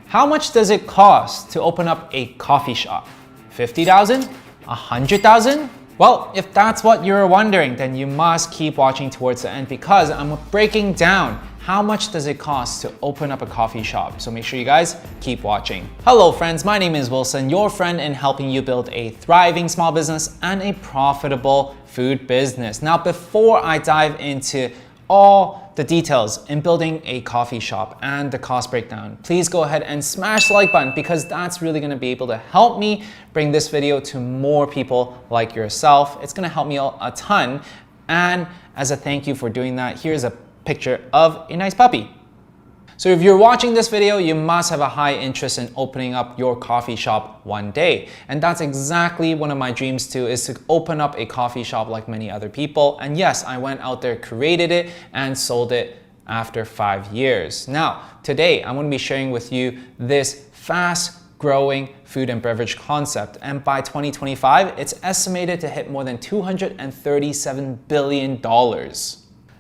How much does it cost to open up a coffee shop? 50,000? 100,000? Well, if that's what you're wondering, then you must keep watching towards the end because I'm breaking down how much does it cost to open up a coffee shop. So make sure you guys keep watching. Hello friends, my name is Wilson, your friend in helping you build a thriving small business and a profitable food business. Now, before I dive into all the details in building a coffee shop and the cost breakdown, please go ahead and smash the like button because that's really gonna be able to help me bring this video to more people like yourself. It's gonna help me a ton. And as a thank you for doing that, here's a picture of a nice puppy. So if you're watching this video, you must have a high interest in opening up your coffee shop one day. And that's exactly one of my dreams too, is to open up a coffee shop like many other people. And yes, I went out there, created it, and sold it after 5 years. Now, today, I'm gonna be sharing with you this fast growing food and beverage concept. And by 2025, it's estimated to hit more than $237 billion.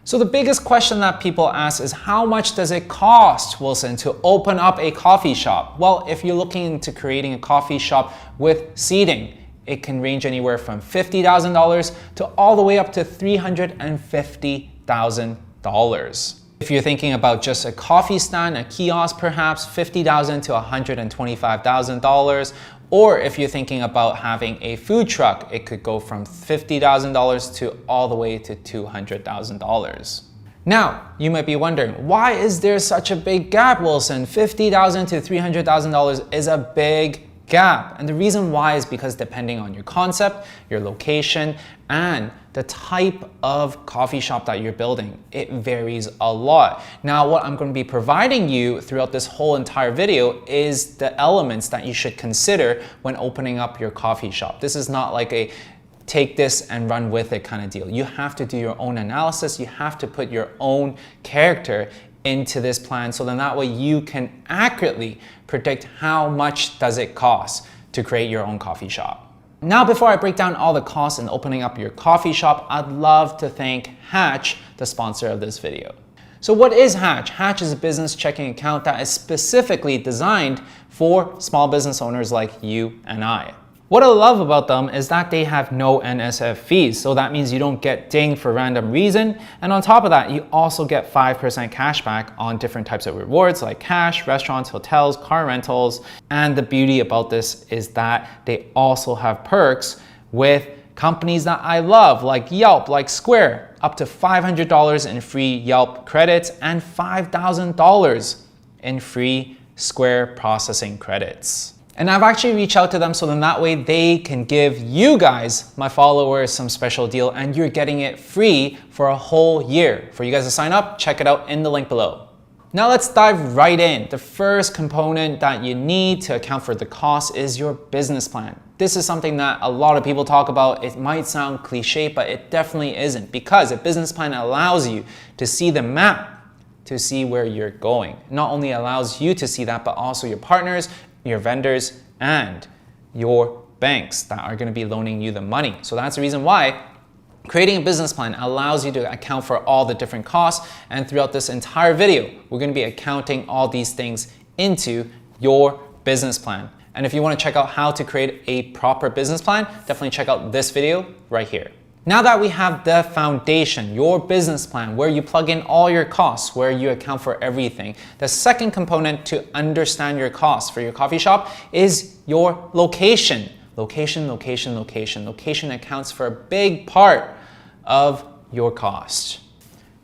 So the biggest question that people ask is, how much does it cost, Wilson, to open up a coffee shop? Well, if you're looking into creating a coffee shop with seating, it can range anywhere from $50,000 to all the way up to $350,000. If you're thinking about just a coffee stand, a kiosk perhaps, $50,000 to $125,000. Or if you're thinking about having a food truck, it could go from $50,000 to all the way to $200,000. Now, you might be wondering, why is there such a big gap, Wilson? $50,000 to $300,000 is a big gap. And the reason why is because depending on your concept, your location, and the type of coffee shop that you're building, it varies a lot. Now, what I'm going to be providing you throughout this whole entire video is the elements that you should consider when opening up your coffee shop. This is not like a take this and run with it kind of deal. You have to do your own analysis. You have to put your own character into this plan, so then that way you can accurately predict how much does it cost to create your own coffee shop. Now, before I break down all the costs in opening up your coffee shop, I'd love to thank Hatch, the sponsor of this video. So what is Hatch? Hatch is a business checking account that is specifically designed for small business owners like you and I. What I love about them is that they have no NSF fees. So that means you don't get dinged for random reason. And on top of that, you also get 5% cash back on different types of rewards like cash, restaurants, hotels, car rentals. And the beauty about this is that they also have perks with companies that I love, like Yelp, like Square, up to $500 in free Yelp credits and $5,000 in free Square processing credits. And I've actually reached out to them so then that way they can give you guys, my followers, some special deal, and you're getting it free for a whole year. For you guys to sign up, check it out in the link below. Now let's dive right in. The first component that you need to account for the cost is your business plan. This is something that a lot of people talk about. It might sound cliche, but it definitely isn't, because a business plan allows you to see the map, to see where you're going. It not only allows you to see that, but also your partners, your vendors, and your banks that are going to be loaning you the money. So that's the reason why creating a business plan allows you to account for all the different costs. And throughout this entire video, we're going to be accounting all these things into your business plan. And if you want to check out how to create a proper business plan, definitely check out this video right here. Now that we have the foundation, your business plan, where you plug in all your costs, where you account for everything, the second component to understand your costs for your coffee shop is your location. Location, location, location. Location accounts for a big part of your cost.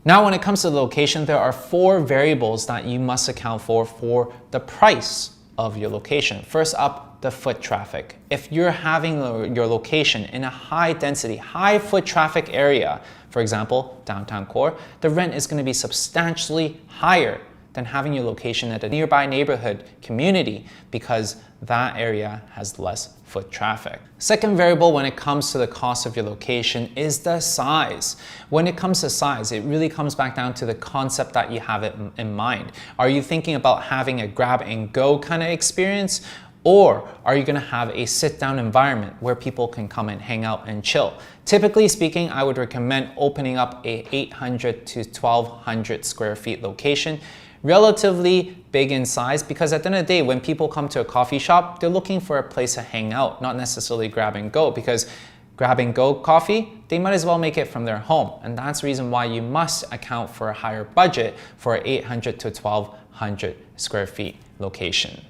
Now, when it comes to the location, there are 4 variables that you must account for the price of your location. First up, the foot traffic. If you're having your location in a high density, high foot traffic area, for example, downtown core, the rent is going to be substantially higher than having your location at a nearby neighborhood community because that area has less foot traffic. Second variable when it comes to the cost of your location is the size. When it comes to size, it really comes back down to the concept that you have it in mind. Are you thinking about having a grab and go kind of experience? Or are you going to have a sit-down environment where people can come and hang out and chill? Typically speaking, I would recommend opening up a 800 to 1200 square feet location. relatively big in size, because at the end of the day, when people come to a coffee shop, they're looking for a place to hang out, not necessarily grab and go, because grab and go coffee, they might as well make it from their home. And that's the reason why you must account for a higher budget for an 800 to 1200 square feet location.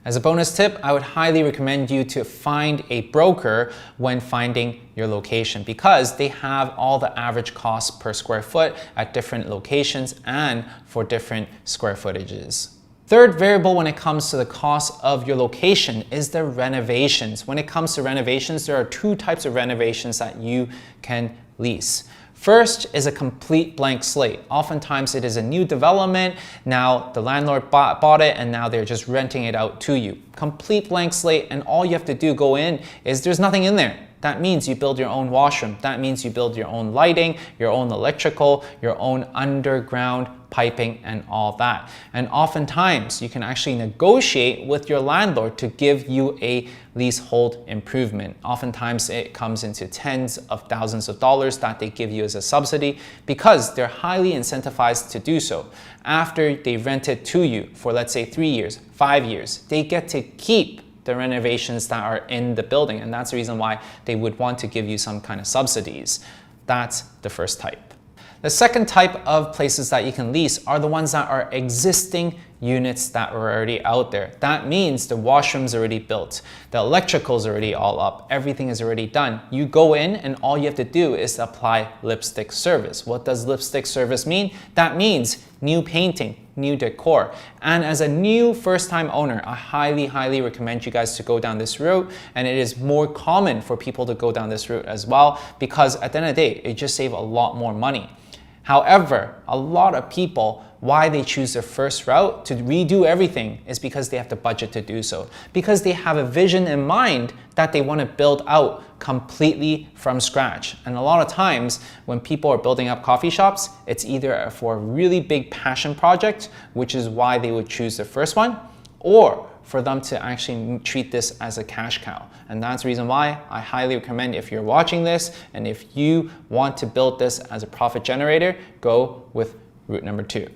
As a bonus tip, I would highly recommend you to find a broker when finding your location, because they have all the average costs per square foot at different locations and for different square footages. Third variable when it comes to the cost of your location is the renovations. When it comes to renovations, there are two types of renovations that you can lease. First is a complete blank slate. Oftentimes it is a new development. Now the landlord bought it and now they're just renting it out to you. Complete blank slate, and all you have to do go in is there's nothing in there. That means you build your own washroom. That means you build your own lighting, your own electrical, your own underground piping and all that. And oftentimes you can actually negotiate with your landlord to give you a leasehold improvement. Oftentimes it comes into tens of thousands of dollars that they give you as a subsidy, because they're highly incentivized to do so. After they rent it to you for, let's say, 3 years, 5 years, they get to keep the renovations that are in the building, and that's the reason why they would want to give you some kind of subsidies. That's the first type. The second type of places that you can lease are the ones that are existing units that are already out there. That means the washroom's already built, the electrical's already all up, everything is already done. You go in and all you have to do is apply lipstick service. What does lipstick service mean? That means new painting, new decor. And as a new first-time owner, I highly recommend you guys to go down this route, and it is more common for people to go down this route as well, because at the end of the day, it just saves a lot more money. However, a lot of people, why they choose their first route to redo everything is because they have the budget to do so. Because they have a vision in mind that they want to build out completely from scratch. And a lot of times when people are building up coffee shops, it's either for a really big passion project, which is why they would choose the first one, or for them to actually treat this as a cash cow. And that's the reason why I highly recommend, if you're watching this and if you want to build this as a profit generator, go with route number 2.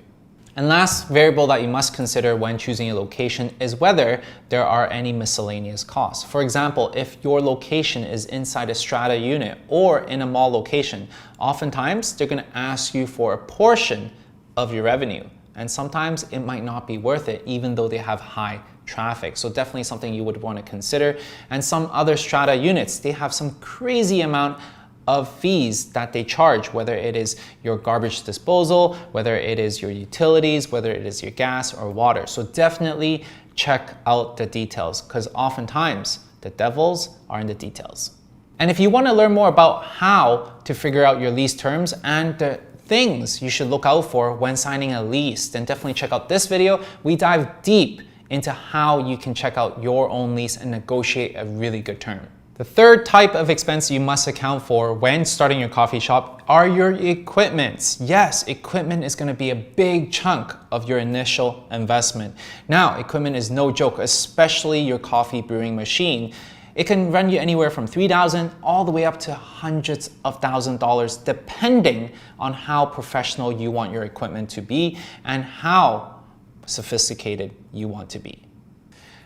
And last variable that you must consider when choosing a location is whether there are any miscellaneous costs. For example, if your location is inside a strata unit or in a mall location, oftentimes they're gonna ask you for a portion of your revenue. And sometimes it might not be worth it, even though they have high traffic. So definitely something you would want to consider. And some other strata units, they have some crazy amount of fees that they charge, whether it is your garbage disposal, whether it is your utilities, whether it is your gas or water. So definitely check out the details, because oftentimes the devils are in the details. And if you want to learn more about how to figure out your lease terms and the things you should look out for when signing a lease, then definitely check out this video. We dive deep into how you can check out your own lease and negotiate a really good term. The third type of expense you must account for when starting your coffee shop are your equipment. Yes, equipment is going to be a big chunk of your initial investment. Now, equipment is no joke, especially your coffee brewing machine. It can run you anywhere from $3,000 all the way up to hundreds of thousands of dollars, depending on how professional you want your equipment to be and how sophisticated you want to be.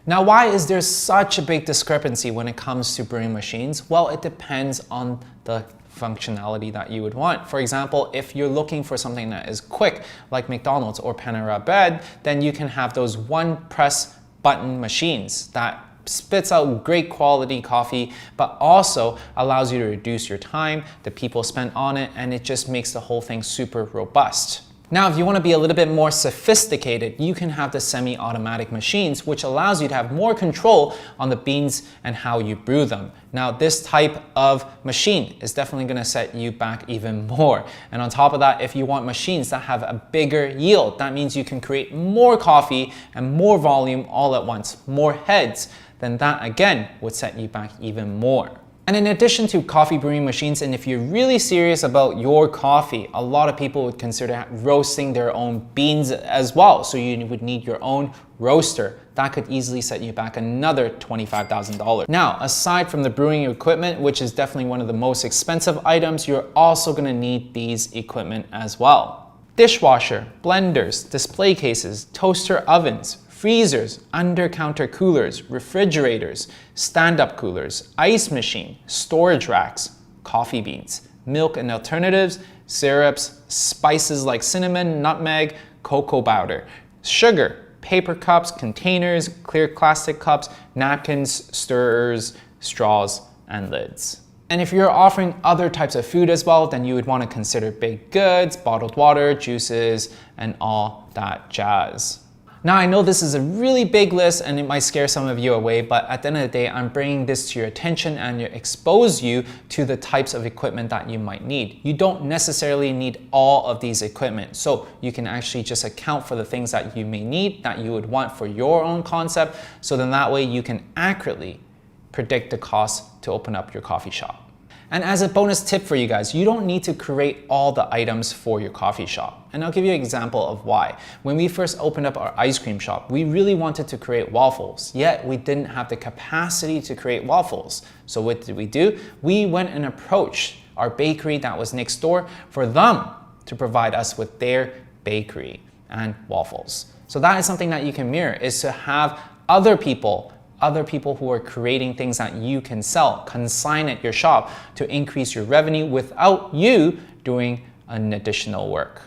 Now, why is there such a big discrepancy when it comes to brewing machines? Well, it depends on the functionality that you would want. For example, if you're looking for something that is quick, like McDonald's or Panera Bread, then you can have those one press button machines that spits out great quality coffee, but also allows you to reduce your time, the people spent on it, and it just makes the whole thing super robust. Now, if you want to be a little bit more sophisticated, you can have the semi-automatic machines, which allows you to have more control on the beans and how you brew them. Now, this type of machine is definitely going to set you back even more. And on top of that, if you want machines that have a bigger yield, that means you can create more coffee and more volume all at once, more heads, then that again would set you back even more. And in addition to coffee brewing machines, and if you're really serious about your coffee, a lot of people would consider roasting their own beans as well. So you would need your own roaster. That could easily set you back another $25,000. Now, aside from the brewing equipment, which is definitely one of the most expensive items, you're also gonna need these equipment as well. Dishwasher, blenders, display cases, toaster ovens, freezers, under-counter coolers, refrigerators, stand-up coolers, ice machine, storage racks, coffee beans, milk and alternatives, syrups, spices like cinnamon, nutmeg, cocoa powder, sugar, paper cups, containers, clear plastic cups, napkins, stirrers, straws, and lids. And if you're offering other types of food as well, then you would want to consider baked goods, bottled water, juices, and all that jazz. Now, I know this is a really big list and it might scare some of you away, but at the end of the day, I'm bringing this to your attention and expose you to the types of equipment that you might need. You don't necessarily need all of these equipment, so you can actually just account for the things that you may need, that you would want for your own concept, so then that way you can accurately predict the cost to open up your coffee shop. And as a bonus tip for you guys, you don't need to create all the items for your coffee shop. And I'll give you an example of why. When we first opened up our ice cream shop, we really wanted to create waffles, yet we didn't have the capacity to create waffles. So what did we do? We went and approached our bakery that was next door for them to provide us with their bakery and waffles. So that is something that you can mirror, is to have other people who are creating things that you can sell, consign at your shop to increase your revenue without you doing an additional work.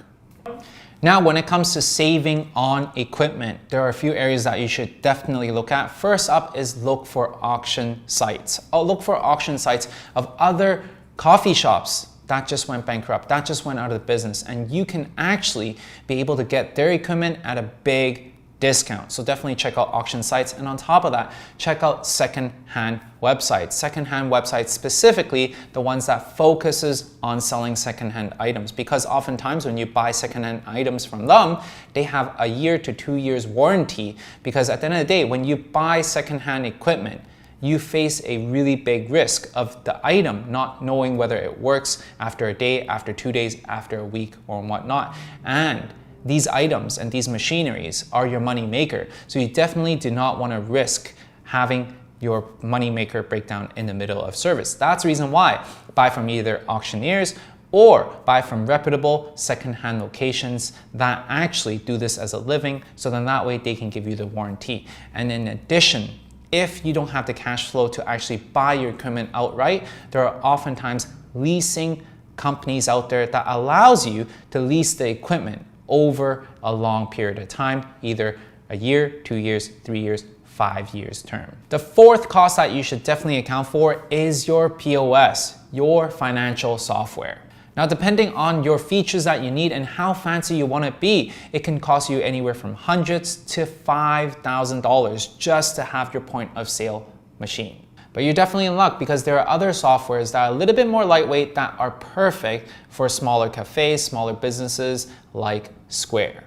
Now, when it comes to saving on equipment, there are a few areas that you should definitely look at. First up is look for auction sites. Look for auction sites of other coffee shops that just went bankrupt, that just went out of business, and you can actually be able to get their equipment at a big discount. So definitely check out auction sites, and on top of that, check out second-hand websites. Second-hand websites, specifically the ones that focuses on selling second-hand items, because oftentimes when you buy second-hand items from them, they have a 1 to 2 years warranty, because at the end of the day, when you buy second-hand equipment, you face a really big risk of the item not knowing whether it works after a day, after 2 days, after a week, or whatnot. And these items and these machineries are your money maker. So you definitely do not want to risk having your money maker break down in the middle of service. That's the reason why buy from either auctioneers or buy from reputable second-hand locations that actually do this as a living, so then that way they can give you the warranty. And in addition, if you don't have the cash flow to actually buy your equipment outright, there are oftentimes leasing companies out there that allows you to lease the equipment over a long period of time, either a year, 2 years, 3 years, 5 years term. The fourth cost that you should definitely account for is your POS, your financial software. Now, depending on your features that you need and how fancy you want to be, it can cost you anywhere from hundreds to $5,000 just to have your point of sale machine. But you're definitely in luck, because there are other softwares that are a little bit more lightweight that are perfect for smaller cafes, smaller businesses like Square.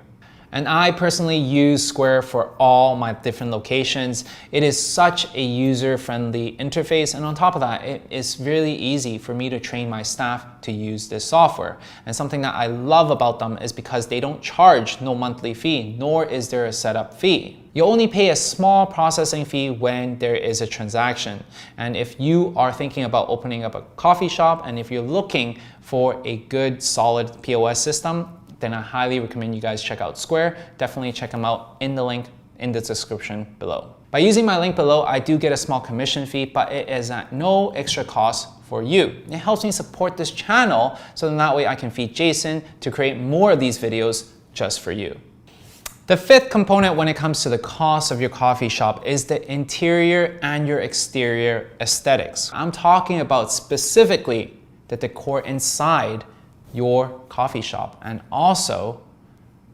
And I personally use Square for all my different locations. It is such a user-friendly interface, and on top of that, it is really easy for me to train my staff to use this software. And something that I love about them is because they don't charge no monthly fee, nor is there a setup fee. You only pay a small processing fee when there is a transaction. And if you are thinking about opening up a coffee shop, and if you're looking for a good, solid POS system, then I highly recommend you guys check out Square. Definitely check them out in the link in the description below. By using my link below, I do get a small commission fee, but it is at no extra cost for you. It helps me support this channel, so then that way I can feed Jason to create more of these videos just for you. The fifth component when it comes to the cost of your coffee shop is the interior and your exterior aesthetics. I'm talking about specifically the decor inside your coffee shop and also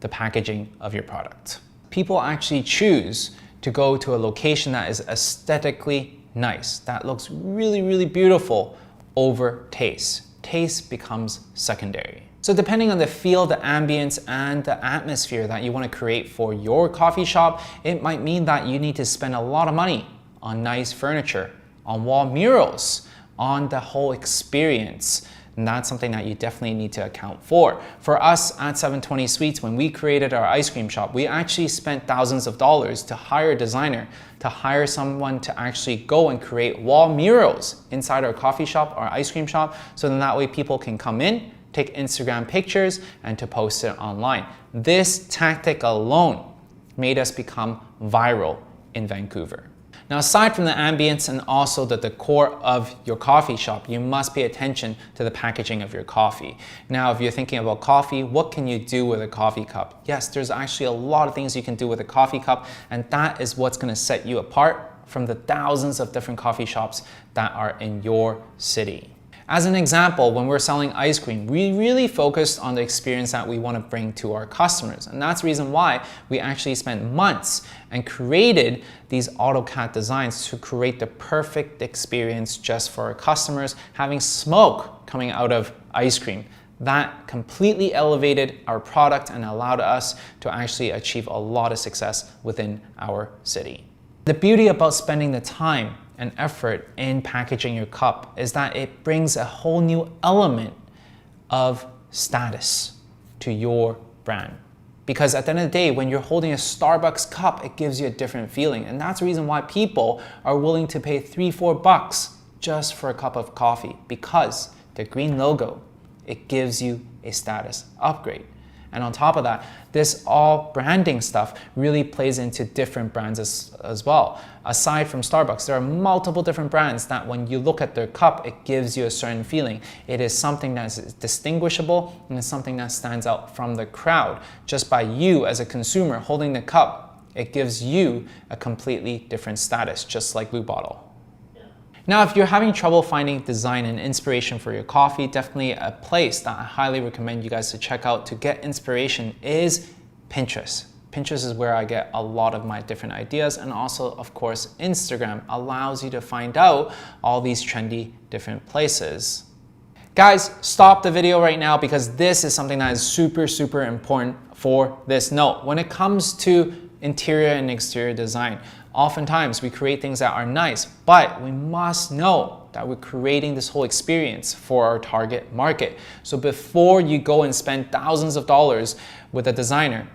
the packaging of your product. People actually choose to go to a location that is aesthetically nice, that looks really, really beautiful over taste. Taste becomes secondary. So depending on the feel, the ambience, and the atmosphere that you want to create for your coffee shop, it might mean that you need to spend a lot of money on nice furniture, on wall murals, on the whole experience. And that's something that you definitely need to account for. For us at 720 Sweets, when we created our ice cream shop, we actually spent thousands of dollars to hire a designer, to hire someone to actually go and create wall murals inside our coffee shop, our ice cream shop, so then that way people can come in, take Instagram pictures, and to post it online. This tactic alone made us become viral in Vancouver. Now, aside from the ambience and also the decor of your coffee shop, you must pay attention to the packaging of your coffee. Now, if you're thinking about coffee, what can you do with a coffee cup? Yes, there's actually a lot of things you can do with a coffee cup, and that is what's going to set you apart from the thousands of different coffee shops that are in your city. As an example, when we're selling ice cream, we really focused on the experience that we want to bring to our customers. And that's the reason why we actually spent months and created these AutoCAD designs to create the perfect experience just for our customers, having smoke coming out of ice cream. That completely elevated our product and allowed us to actually achieve a lot of success within our city. The beauty about spending the time and effort in packaging your cup is that it brings a whole new element of status to your brand. Because at the end of the day, when you're holding a Starbucks cup, it gives you a different feeling. And that's the reason why people are willing to pay $3-4 just for a cup of coffee, because the green logo, it gives you a status upgrade. And on top of that, this all branding stuff really plays into different brands as well. Aside from Starbucks, there are multiple different brands that when you look at their cup, it gives you a certain feeling. It is something that is distinguishable and it's something that stands out from the crowd. Just by you as a consumer holding the cup, it gives you a completely different status, just like Blue Bottle. Now, if you're having trouble finding design and inspiration for your coffee, definitely a place that I highly recommend you guys to check out to get inspiration is Pinterest. Pinterest is where I get a lot of my different ideas, and also, of course, Instagram allows you to find out all these trendy different places. Guys, stop the video right now because this is something that is super important for this note. When it comes to interior and exterior design, oftentimes we create things that are nice, but we must know that we're creating this whole experience for our target market. So before you go and spend thousands of dollars with a designer,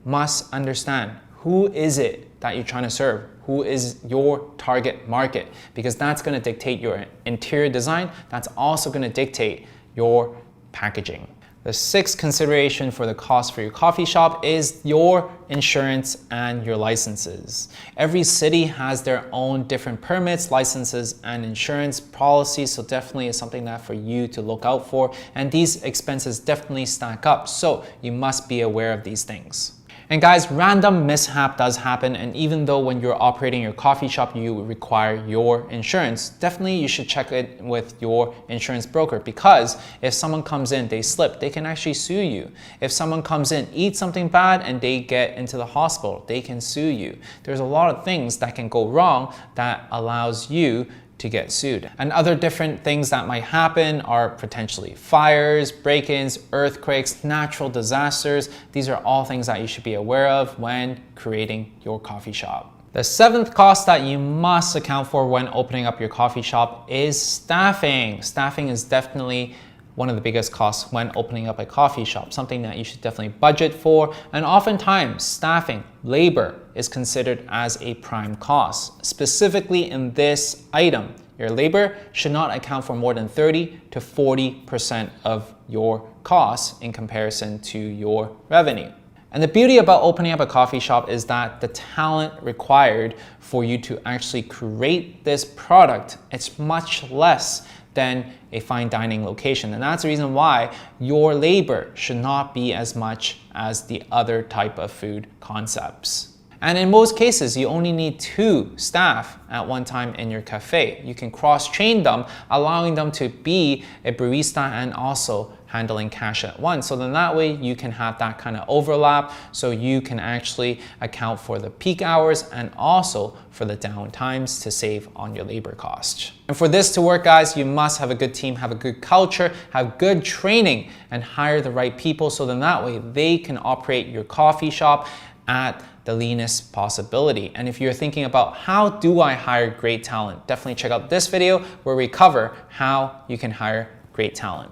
must understand who is it that you're trying to serve? Who is your target market? Because that's going to dictate your interior design. That's also going to dictate your packaging. The sixth consideration for the cost for your coffee shop is your insurance and your licenses. Every city has their own different permits, licenses, and insurance policies, so definitely is something that for you to look out for. And these expenses definitely stack up, so you must be aware of these things. And guys, random mishap does happen, and even though when you're operating your coffee shop, you require your insurance, definitely you should check it with your insurance broker, because if someone comes in, they slip, they can actually sue you. If someone comes in, eats something bad, and they get into the hospital, they can sue you. There's a lot of things that can go wrong that allows you to get sued. And other different things that might happen are potentially fires, break-ins, earthquakes, natural disasters. These are all things that you should be aware of when creating your coffee shop. The seventh cost that you must account for when opening up your coffee shop is staffing. Staffing is definitely one of the biggest costs when opening up a coffee shop, something that you should definitely budget for. And oftentimes, staffing, labor, is considered as a prime cost. Specifically in this item, your labor should not account for more than 30 to 40% of your costs in comparison to your revenue. And the beauty about opening up a coffee shop is that the talent required for you to actually create this product, it's much less than a fine dining location. And that's the reason why your labor should not be as much as the other type of food concepts. And in most cases, you only need 2 staff at one time in your cafe. You can cross-train them, allowing them to be a barista and also handling cash at once. So then that way you can have that kind of overlap, so you can actually account for the peak hours and also for the down times to save on your labor cost. And for this to work, guys, you must have a good team, have a good culture, have good training, and hire the right people, so then that way they can operate your coffee shop at the leanest possibility. And if you're thinking about how do I hire great talent, definitely check out this video where we cover how you can hire great talent.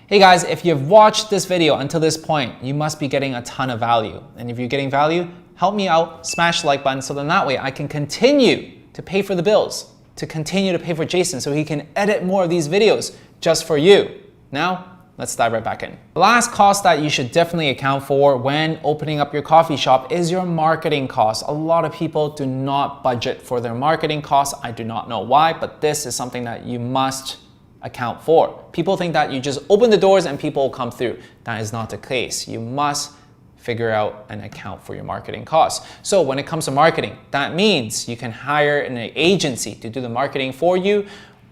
Hey guys, if you've watched this video until this point, you must be getting a ton of value. And if you're getting value, help me out, smash the like button, so then that way I can continue to pay for the bills, to continue to pay for Jason so he can edit more of these videos just for you. Now, let's dive right back in. The last cost that you should definitely account for when opening up your coffee shop is your marketing costs. A lot of people do not budget for their marketing costs. I do not know why, but this is something that you must account for. People think that you just open the doors and people will come through. That is not the case. You must figure out and account for your marketing costs. So when it comes to marketing, that means you can hire an agency to do the marketing for you,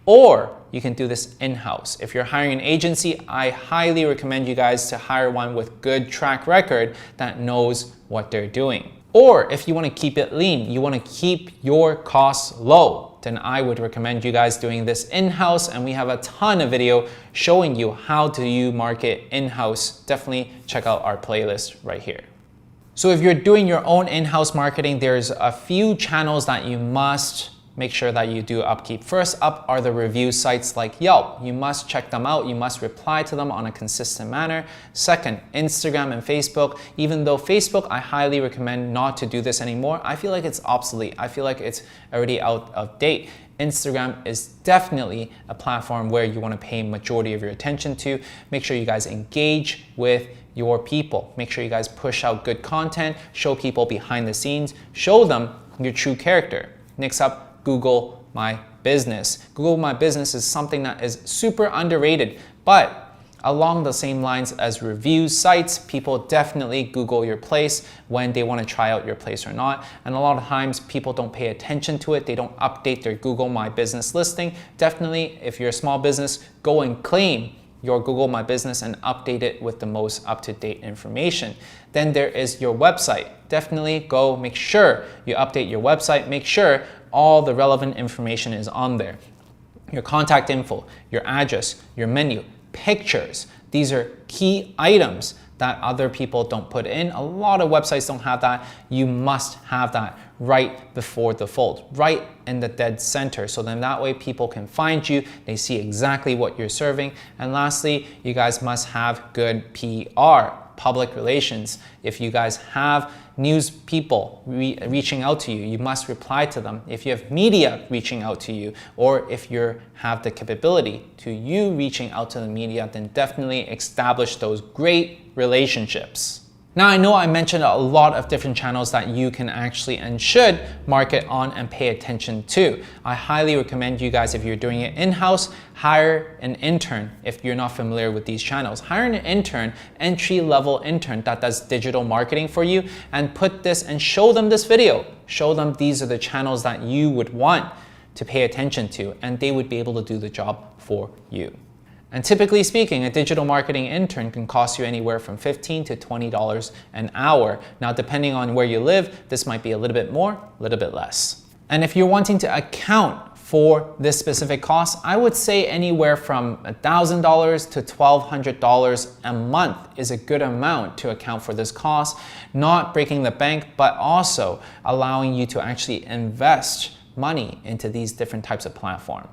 or you can do this in-house. If you're hiring an agency, I highly recommend you guys to hire one with good track record that knows what they're doing. Or if you want to keep it lean, you want to keep your costs low, then I would recommend you guys doing this in-house, and we have a ton of video showing you how do you market in-house. Definitely check out our playlist right here. So if you're doing your own in-house marketing, there's a few channels that you must make sure that you do upkeep. First up are the review sites like Yelp. You must check them out. You must reply to them on a consistent manner. Second, Instagram and Facebook. Even though Facebook, I highly recommend not to do this anymore. I feel like it's obsolete. I feel like it's already out of date. Instagram is definitely a platform where you want to pay majority of your attention to. Make sure you guys engage with your people. Make sure you guys push out good content, show people behind the scenes, show them your true character. Next up, Google My Business. Google My Business is something that is super underrated, but along the same lines as review sites, people definitely Google your place when they want to try out your place or not. And a lot of times people don't pay attention to it. They don't update their Google My Business listing. Definitely, if you're a small business, go and claim your Google My Business and update it with the most up-to-date information. Then there is your website. Definitely go make sure you update your website. Make sure all the relevant information is on there. Your contact info, your address, your menu, pictures. These are key items that other people don't put in. A lot of websites don't have that. You must have that right before the fold, right in the dead center. So then that way people can find you, they see exactly what you're serving. And lastly, you guys must have good PR, public relations. If you guys have news people reaching out to you, you must reply to them. If you have media reaching out to you, or if you have the capability to you reaching out to the media, then definitely establish those great relationships. Now, I know I mentioned a lot of different channels that you can actually and should market on and pay attention to. I highly recommend you guys, if you're doing it in-house, hire an intern if you're not familiar with these channels. Hire an intern, entry-level intern that does digital marketing for you, and put this and show them this video. Show them these are the channels that you would want to pay attention to, and they would be able to do the job for you. And typically speaking, a digital marketing intern can cost you anywhere from $15 to $20 an hour. Now, depending on where you live, this might be a little bit more, a little bit less. And if you're wanting to account for this specific cost, I would say anywhere from $1,000 to $1,200 a month is a good amount to account for this cost, not breaking the bank, but also allowing you to actually invest money into these different types of platforms.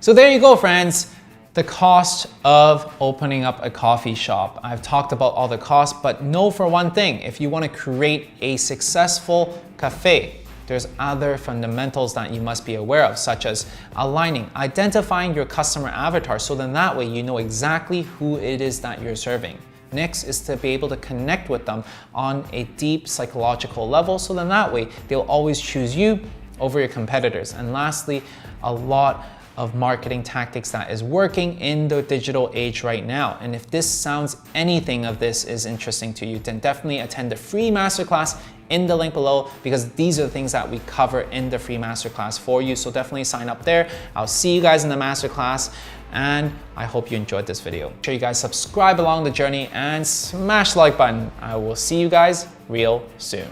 So there you go, friends. The cost of opening up a coffee shop. I've talked about all the costs, but know for one thing, if you want to create a successful cafe, there's other fundamentals that you must be aware of, such as identifying your customer avatar, so then that way you know exactly who it is that you're serving. Next is to be able to connect with them on a deep psychological level, so then that way they'll always choose you over your competitors. And lastly, a lot of marketing tactics that is working in the digital age right now. And if this sounds anything of this is interesting to you, then definitely attend the free masterclass in the link below, because these are the things that we cover in the free masterclass for you. So definitely sign up there. I'll see you guys in the masterclass, and I hope you enjoyed this video. Make sure you guys subscribe along the journey and smash the like button. I will see you guys real soon.